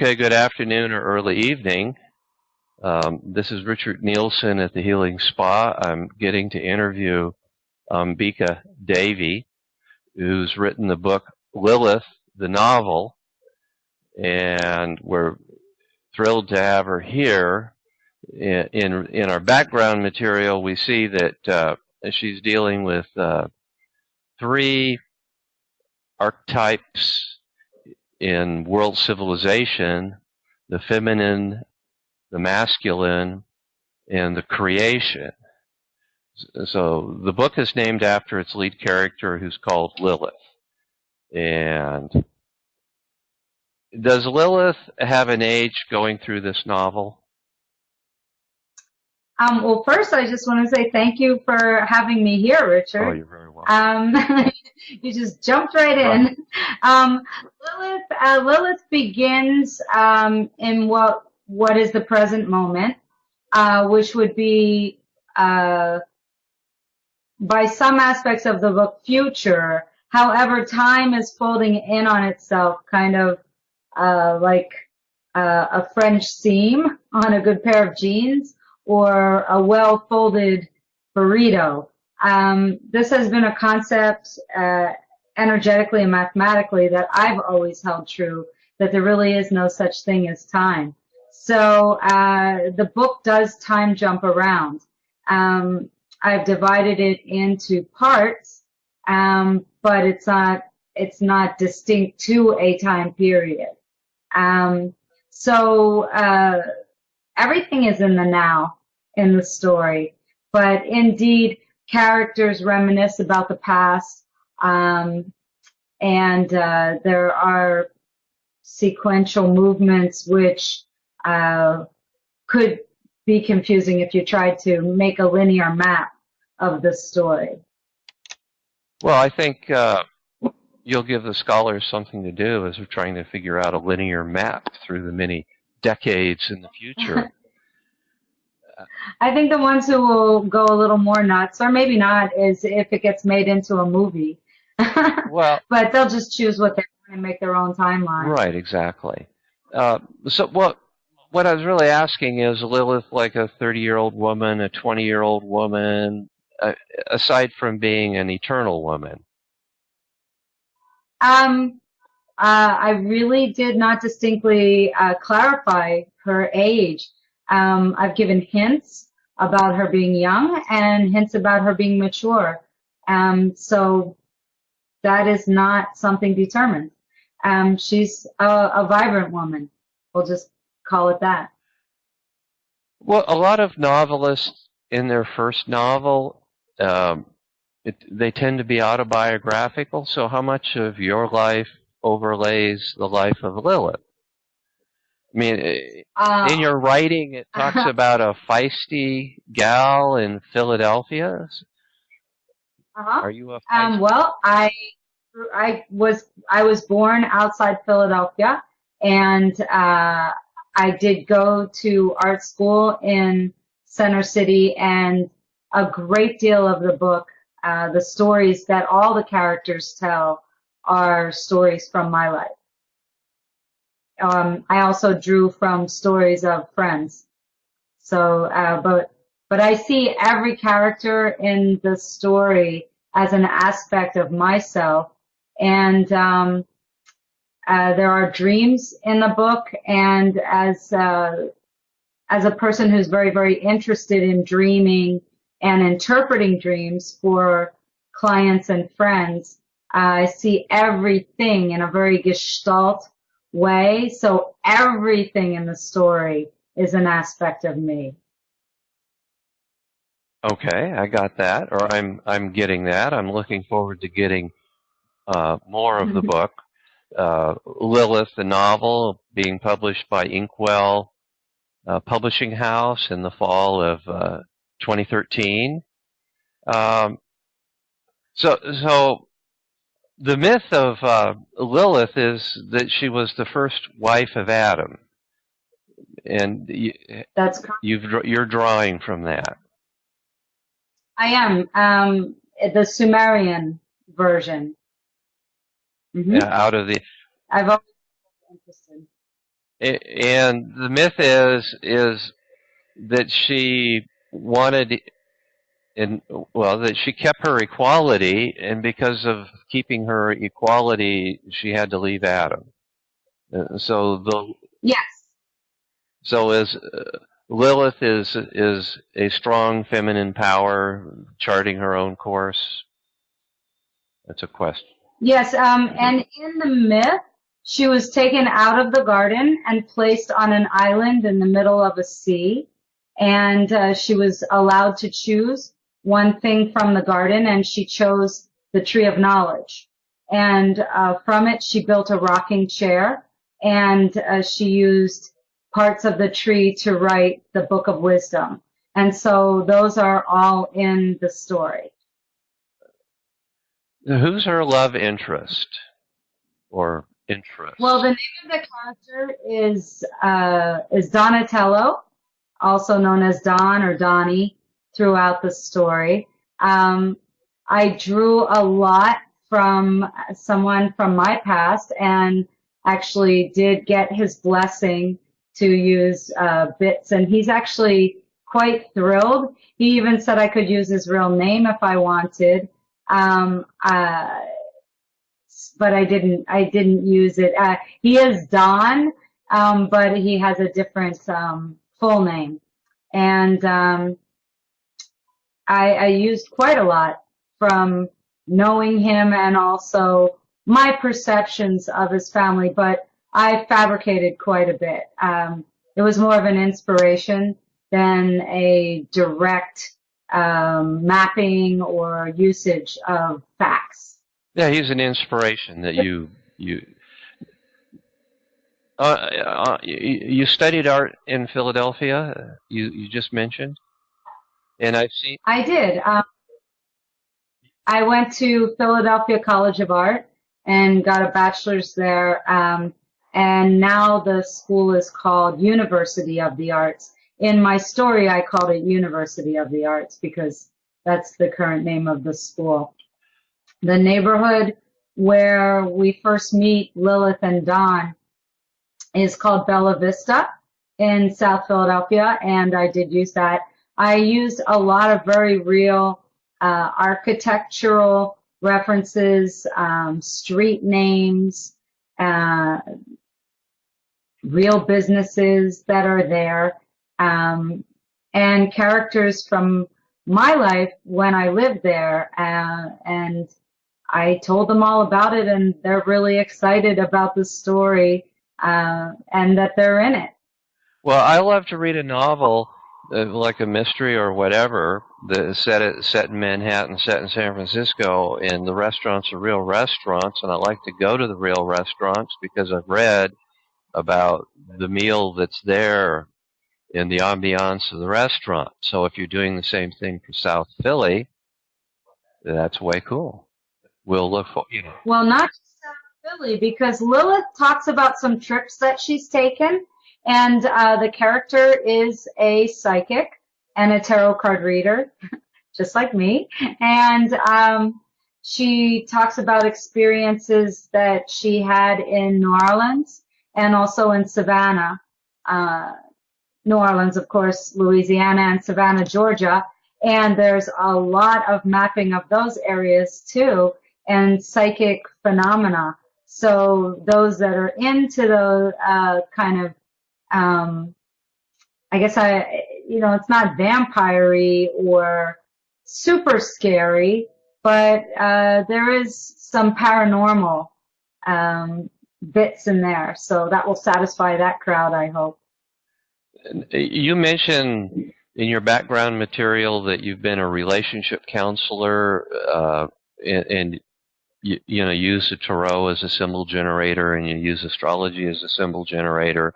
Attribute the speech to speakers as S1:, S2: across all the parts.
S1: Okay, good afternoon or early evening. This is Richard Nielsen at the Healing Spa. I'm getting to interview Ambika Devi, who's written the book Lilith, the novel, and we're thrilled to have her here. In our background material, we see that she's dealing with three archetypes in world civilization: the feminine, the masculine, and the creation. So the book is named after its lead character, who's called Lilith. And does Lilith have an age going through this novel?
S2: Well, first, I just want to say thank you for having me here, Richard.
S1: Oh, you're very welcome.
S2: You just jumped right in. Lilith begins in what is the present moment, which would be, by some aspects of the book, future. However, time is folding in on itself, kind of like a French seam on a good pair of jeans, or a well-folded burrito. This has been a concept energetically and mathematically that I've always held true, that there really is no such thing as time. So the book does time jump around. I've divided it into parts, but it's not distinct to a time period. Everything is in the now in the story, but indeed characters reminisce about the past, and there are sequential movements which could be confusing if you tried to make a linear map of the story.
S1: Well, I think you'll give the scholars something to do as we're trying to figure out a linear map through the many decades in the future.
S2: I think the ones who will go a little more nuts, or maybe not, is if it gets made into a movie.
S1: Well,
S2: but they'll just choose what they want and make their own timeline.
S1: Right, exactly. So what I was really asking is, Lilith like a 30-year-old woman, a 20-year-old woman, aside from being an eternal woman?
S2: I really did not distinctly clarify her age. I've given hints about her being young and hints about her being mature. So that is not something determined. She's a vibrant woman. We'll just call it that.
S1: Well, a lot of novelists in their first novel, they tend to be autobiographical. So how much of your life overlays the life of Lilith? I mean, in your writing, it talks about a feisty gal in Philadelphia. Are you a feisty?
S2: Well, I was born outside Philadelphia, and I did go to art school in Center City, and a great deal of the book, the stories that all the characters tell, are stories from my life. I also drew from stories of friends. So, but I see every character in the story as an aspect of myself, and there are dreams in the book. And as a person who's very, very interested in dreaming and interpreting dreams for clients and friends, I see everything in a very gestalt way. So everything in the story is an aspect of me.
S1: Okay, I got that, or I'm getting that. I'm looking forward to getting more of the book. Lilith, the novel, being published by Inkwell Publishing House in the fall of 2013. So the myth of Lilith is that she was the first wife of Adam, and
S2: That's correct.
S1: You're drawing from that.
S2: I am the Sumerian version.
S1: Yeah, out of the.
S2: I've always been interested.
S1: And the myth is that she wanted, and well, that she kept her equality, and because of keeping her equality, she had to leave Adam.
S2: Yes.
S1: So as Lilith is a strong feminine power charting her own course. That's a question.
S2: Yes, and in the myth, she was taken out of the garden and placed on an island in the middle of a sea, and she was allowed to choose one thing from the garden, and she chose the tree of knowledge. And from it, she built a rocking chair, and she used parts of the tree to write the book of wisdom. And so those are all in the story.
S1: Who's her love interest or interest?
S2: Well, the name of the character is Donatello, also known as Don or Donnie, throughout the story. I drew a lot from someone from my past, and actually did get his blessing to use bits, and he's actually quite thrilled. He even said I could use his real name if I wanted. But I didn't use it. He is Don, but he has a different full name. And I used quite a lot from knowing him and also my perceptions of his family, but I fabricated quite a bit. It was more of an inspiration than a direct mapping or usage of facts.
S1: Yeah, he's an inspiration that you studied art in Philadelphia. You just mentioned, and I've seen.
S2: I did. I went to Philadelphia College of Art and got a bachelor's there. And now the school is called University of the Arts. In my story, I called it University of the Arts because that's the current name of the school. The neighborhood where we first meet Lilith and Don is called Bella Vista in South Philadelphia, and I did use that. I used a lot of very real architectural references, street names, real businesses that are there, and characters from my life when I lived there, and I told them all about it, and they're really excited about the story and that they're in it.
S1: Well, I love to read a novel, like a mystery or whatever, that is set in Manhattan, set in San Francisco, and the restaurants are real restaurants, and I like to go to the real restaurants because I've read about the meal that's there in the ambiance of the restaurant. So if you're doing the same thing for South Philly, that's way cool. We'll look for,
S2: Well, not just South Philly, because Lilith talks about some trips that she's taken, and the character is a psychic and a tarot card reader, just like me. And she talks about experiences that she had in New Orleans and also in Savannah. New Orleans, of course, Louisiana, and Savannah, Georgia. And there's a lot of mapping of those areas too, and psychic phenomena. So those that are into the kind of, I guess it's not vampire-y or super scary, but there is some paranormal bits in there. So that will satisfy that crowd, I hope.
S1: You mentioned in your background material that you've been a relationship counselor, and you use the tarot as a symbol generator, and you use astrology as a symbol generator,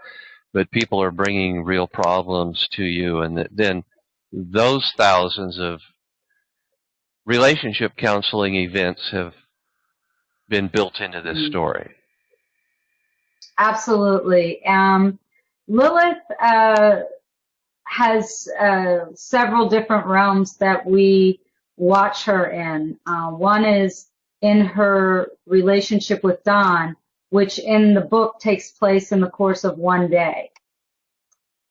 S1: but people are bringing real problems to you, and then those thousands of relationship counseling events have been built into this story.
S2: Absolutely. Lilith has several different realms that we watch her in. One is in her relationship with Don, which in the book takes place in the course of one day.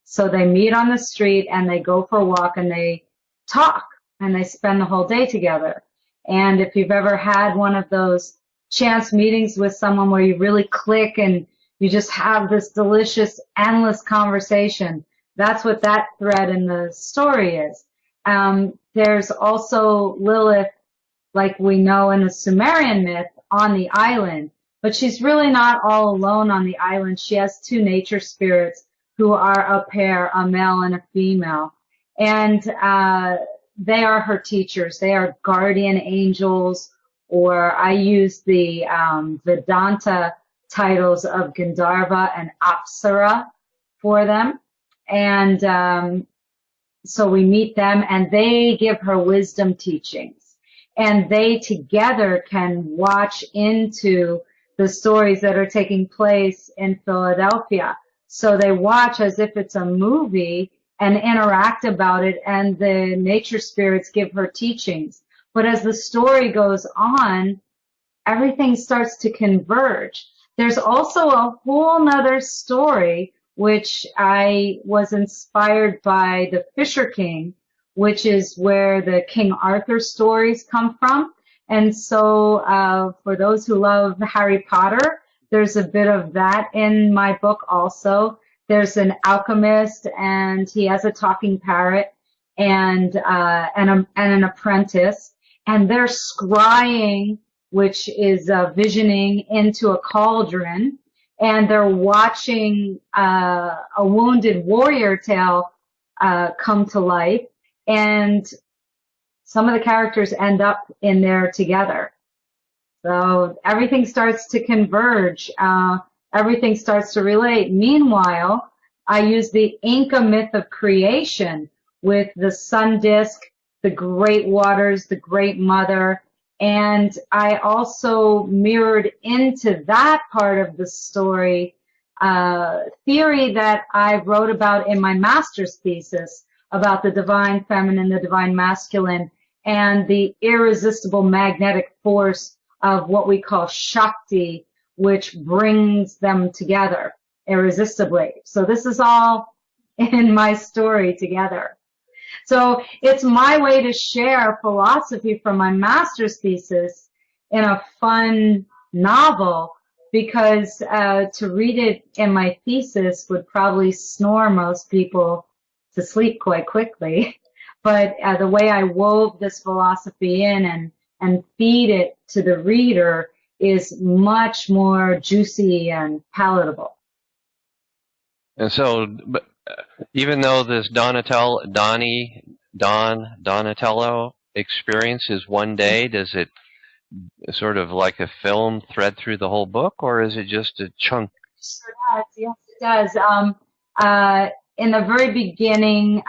S2: So they meet on the street and they go for a walk and they talk and they spend the whole day together. And if you've ever had one of those chance meetings with someone where you really click and you just have this delicious, endless conversation, that's what that thread in the story is. There's also Lilith, like we know in the Sumerian myth, on the island, but she's really not all alone on the island. She has two nature spirits who are a pair, a male and a female. And they are her teachers. They are guardian angels, or I use the Vedanta titles of Gandharva and Apsara for them. And so we meet them, and they give her wisdom teachings. And they together can watch into the stories that are taking place in Philadelphia. So they watch as if it's a movie and interact about it, and the nature spirits give her teachings. But as the story goes on, everything starts to converge. There's also a whole nother story, which I was inspired by the Fisher King, which is where the King Arthur stories come from. And so for those who love Harry Potter, there's a bit of that in my book also. There's an alchemist, and he has a talking parrot and an apprentice, and they're scrying, which is visioning into a cauldron, and they're watching a wounded warrior tale come to life, and some of the characters end up in there together. So everything starts to converge. Everything starts to relate. Meanwhile, I use the Inca myth of creation with the sun disk, the great waters, the great mother, and I also mirrored into that part of the story theory that I wrote about in my master's thesis about the divine feminine, the divine masculine, and the irresistible magnetic force of what we call Shakti, which brings them together irresistibly. So this is all in my story together. So it's my way to share philosophy from my master's thesis in a fun novel, because to read it in my thesis would probably snore most people to sleep quite quickly. But the way I wove this philosophy in and feed it to the reader is much more juicy and palatable.
S1: And so, even though this Donatello experience is one day, does it sort of like a film thread through the whole book, or is it just a chunk?
S2: Sure does. Yes, it does. In the very beginning,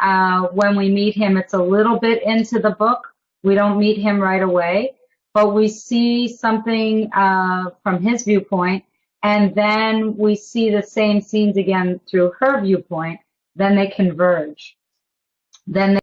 S2: when we meet him, it's a little bit into the book. We don't meet him right away, but we see something from his viewpoint, and then we see the same scenes again through her viewpoint. Then they converge. Then